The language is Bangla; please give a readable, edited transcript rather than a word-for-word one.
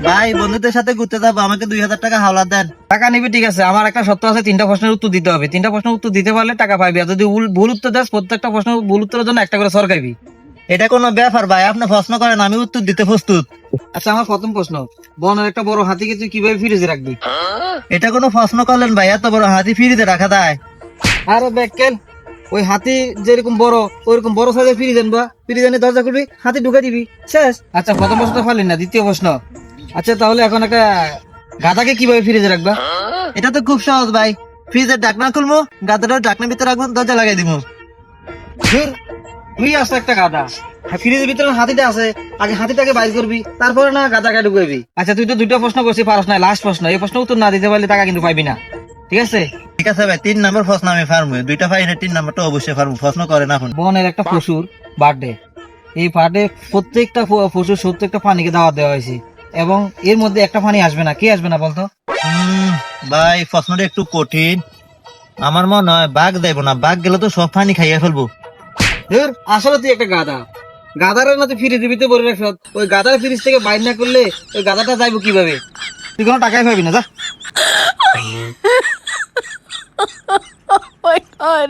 ভাই বন্ধুদের সাথে ঘুরতে যাবো, আমাকে 2000 টাকা হাওলাত দেন। টাকা নিবি ঠিক আছে, আমার একটা শর্ত আছে, 3টা প্রশ্নের উত্তর দিতে হবে। 3টা প্রশ্নের উত্তর দিতে পারলে টাকা পাবি, আর যদি ভুল উত্তর দেস প্রত্যেকটা প্রশ্নের ভুল উত্তরের জন্য একটা করে সরকারি। এটা কোনো ব্যাপার ভাই? আপনি প্রশ্ন করেন, আমি উত্তর দিতে প্রস্তুত। আচ্ছা, আমার প্রথম প্রশ্ন, বনের একটা বড় হাতিকে তুই কিভাবে ফ্রিজে রাখবি? এটা কোনো প্রশ্ন করলেন ভাই? এত বড় হাতি ফ্রিজে রাখা যায়? আরে বেকেল, ওই হাতি যেরকম বড় ওইরকম বড় সাইজের ফ্রিজ আনবা, ফ্রিজ এনে দরজা খুলবি, হাতি ঢুকে দিবি, শেষ। আচ্ছা, প্রথম প্রশ্ন তো পারলি না, দ্বিতীয় প্রশ্ন। আচ্ছা, তাহলে এখন একটা গাধাকে কিভাবে ফ্রিজে রাখবা? এটা তো খুব সহজ ভাই, ফ্রিজের ঢাকনা খুলবো, গাদাটা ঢাকনার ভিতরে রাখবো, দরজা লাগাই দিব। ধুর, তুই আসতো একটা গাধা। ফ্রিজের ভিতরে হাতিটা আছে, আগে হাতিটাকে বাইর করবি, তারপরে না গাধাকে ঢুকাবি। আচ্ছা, তুই তো 2টা প্রশ্ন করছিস, পারস না। লাস্ট প্রশ্ন, এই প্রশ্ন উত্তর না দিতে পারলে টাকা কিন্তু পাইবি না, ঠিক আছে? ঠিক আছে ভাই, 3 নম্বর প্রশ্ন আমি পারবো, 2টা পাই না, 3 নম্বরটা অবশ্যই পারবো। প্রশ্ন করেন এখন। বনের একটা পশুর বার্থডে, এই বার্থডে প্রত্যেকটা পশুর 70টা প্রাণীকে দাওয়াত দেওয়া হয়েছে, এবং এর মধ্যে একটা প্রাণী আসবে না। কে আসবে না বলতো? ভাই প্রশ্নটা একটু কঠিন, আমার মনে হয় বাঘ দেবো না, বাঘ গেলে তো সব পানি খাইয়ে ফেলবো। ধুর, আসলে তুই একটা গাধা। গাধার না তুই ফ্রিজ দিবিতে বলে রাখ, ওই গাধার ফ্রিজ থেকে বাইর না করলে ওই গাধাটা যাইবো কিভাবে? তুই কোনো টাকাই পাবি না, যা। Oh my god.